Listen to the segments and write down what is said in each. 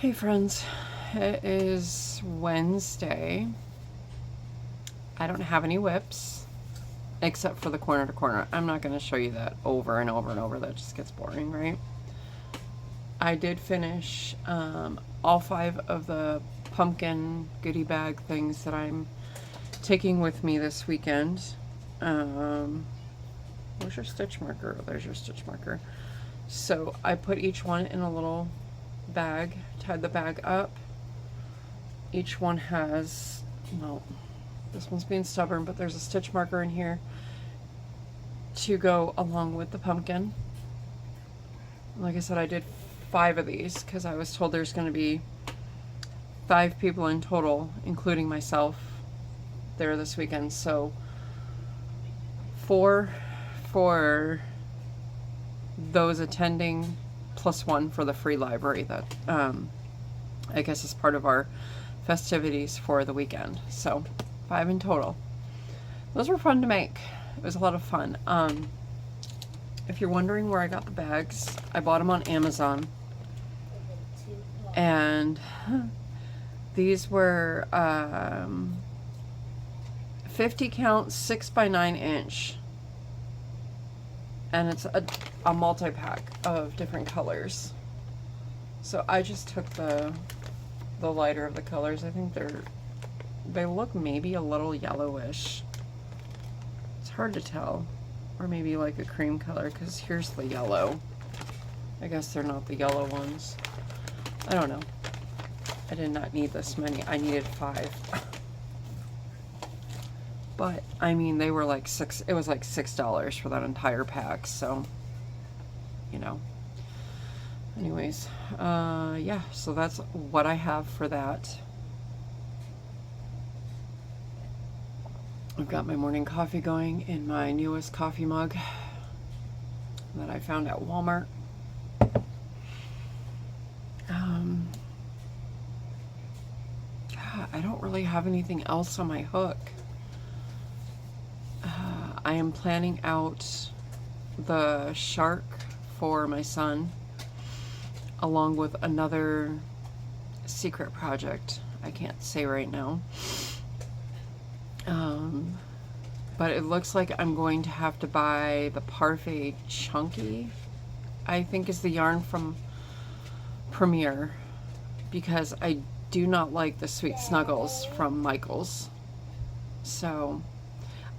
Hey friends, it is Wednesday. I don't have any whips except for the corner to corner. I'm not going to show you that over and over and over. That just gets boring, right? I did finish all 5 of the pumpkin goodie bag things that I'm taking with me this weekend. Where's your stitch marker? Oh, there's your stitch marker. So I put each one in a little bag, tied the bag up. Each one has, well, this one's being stubborn, but there's a stitch marker in here to go along with the pumpkin. Like I said, I did 5 of these because I was told there's going to be 5 people in total, including myself, there this weekend. So 4 for those attending, plus 1 for the free library that I guess is part of our festivities for the weekend. So 5 in total. Those were fun to make. It was a lot of fun. If you're wondering where I got the bags, I bought them on Amazon. And these were 50 count 6 by 9 inch. And it's a multi-pack of different colors. So I just took the lighter of the colors. I think they look maybe a little yellowish. It's hard to tell. Or maybe like a cream color, because here's the yellow. I guess they're not the yellow ones. I don't know. I did not need this many. I needed 5. But, I mean, they were like it was like $6 for that entire pack, so, you know. Anyways, yeah, so that's what I have for that. I've got my morning coffee going in my newest coffee mug that I found at Walmart. Yeah, I don't really have anything else on my hook. I am planning out the shark for my son, along with another secret project I can't say right now. But it looks like I'm going to have to buy the Parfait Chunky, I think is the yarn from Premier, because I do not like the Sweet Snuggles from Michaels. So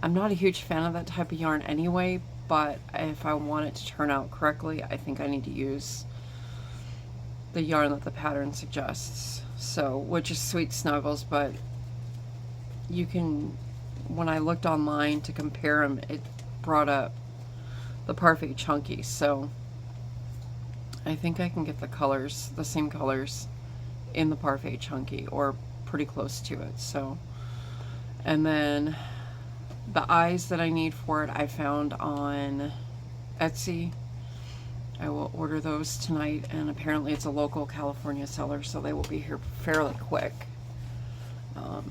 I'm not a huge fan of that type of yarn anyway, but if I want it to turn out correctly, I think I need to use the yarn that the pattern suggests. So, which is Sweet Snuggles, but you can, when I looked online to compare them, it brought up the Parfait Chunky. So I think I can get the colors, the same colors in the Parfait Chunky, or pretty close to it. So, and then the eyes that I need for it, I found on Etsy. I will order those tonight, and apparently it's a local California seller, so they will be here fairly quick.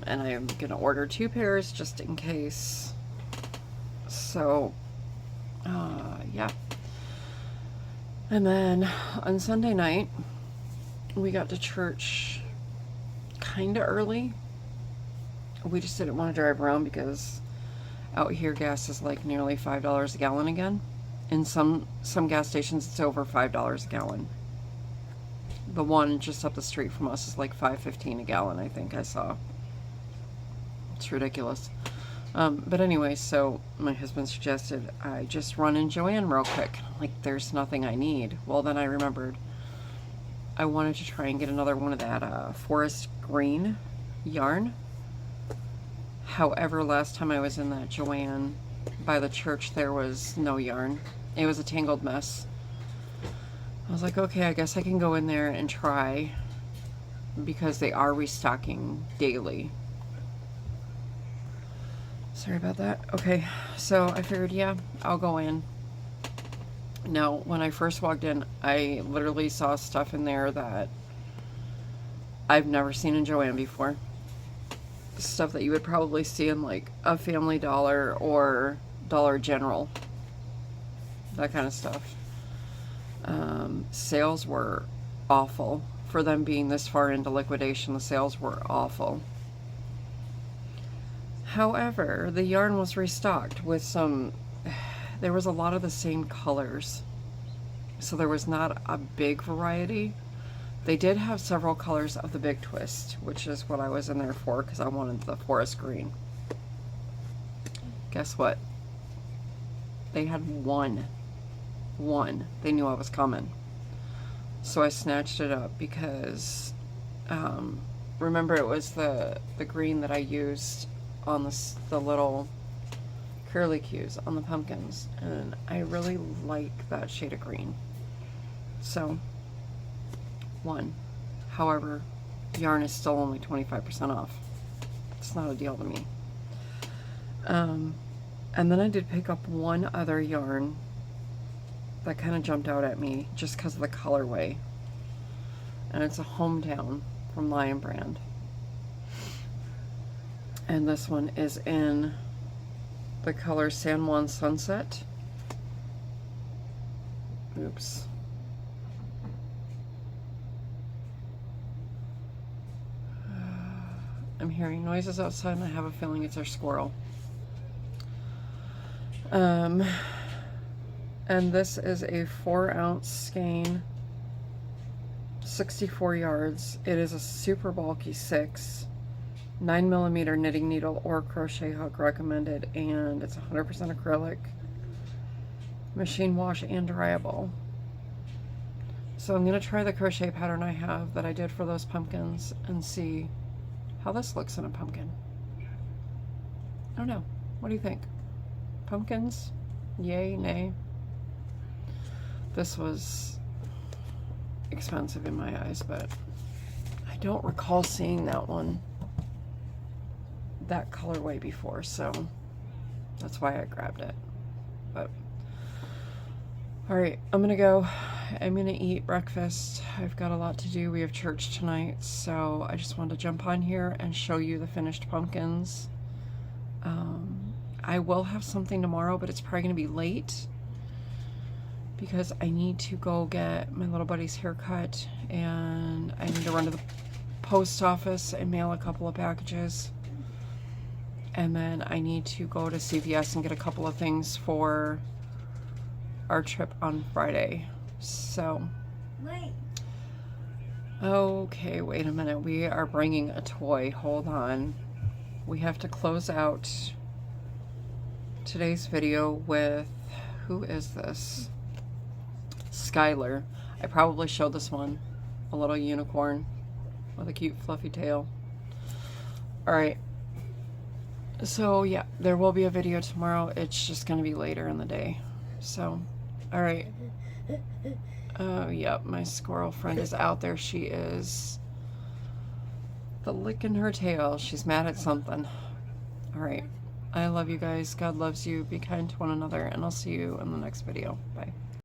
And I am going to order 2 pairs just in case. So, yeah. And then on Sunday night, we got to church kind of early. We just didn't want to drive around because out here gas is like nearly $5 a gallon again. In some gas stations it's over $5 a gallon. The one just up the street from us is like $5.15 a gallon, I think I saw. It's ridiculous. But anyway, so my husband suggested I just run in Joann real quick. Like, there's nothing I need. Well, then I remembered I wanted to try and get another one of that forest green yarn. However, last time I was in that Joann by the church, there was no yarn. It was a tangled mess. I was like, okay, I guess I can go in there and try, because they are restocking daily. Sorry about that. Okay, so I figured, yeah, I'll go in. Now, when I first walked in, I literally saw stuff in there that I've never seen in Joann before. Stuff that you would probably see in like a Family Dollar or Dollar General. That kind of stuff. Sales were awful for for them being this far into liquidation. The sales were awful. However, the yarn was restocked with some, there was a lot of the same colors. So there was not a big variety. They did have several colors of the Big Twist, which is what I was in there for because I wanted the forest green. Guess what? They had one. They knew I was coming. So I snatched it up because, remember it was the green that I used on the little curlicues on the pumpkins. And I really like that shade of green. So, one. However, yarn is still only 25% off. It's not a deal to me. And then I did pick up one other yarn that kind of jumped out at me just because of the colorway. And it's a Hometown from Lion Brand. And this one is in the color San Juan Sunset. Oops. I'm hearing noises outside and I have a feeling it's our squirrel. And this is a 4-ounce skein, 64 yards. It is a super bulky 6, 9mm knitting needle or crochet hook recommended, and it's 100% acrylic, machine wash and dryable. So I'm going to try the crochet pattern I have that I did for those pumpkins and see how this looks in a pumpkin. I don't know. What do you think? Pumpkins? Yay, nay? This was expensive in my eyes, but I don't recall seeing that one, that colorway before, so that's why I grabbed it. But all right, I'm gonna go. I'm gonna eat breakfast. I've got a lot to do. We have church tonight, so I just wanted to jump on here and show you the finished pumpkins. I will have something tomorrow, but it's probably gonna be late because I need to go get my little buddy's haircut and I need to run to the post office and mail a couple of packages. And then I need to go to CVS and get a couple of things for our trip on Friday. So, okay, wait a minute. We are bringing a toy. Hold on. We have to close out today's video with, who is this? Skylar. I probably showed this one. A little unicorn with a cute fluffy tail. Alright. So yeah, there will be a video tomorrow. It's just going to be later in the day. So, alright. Oh, yep, my squirrel friend is out there. She is licking her tail. She's mad at something. Alright. I love you guys. God loves you. Be kind to one another, and I'll see you in the next video. Bye.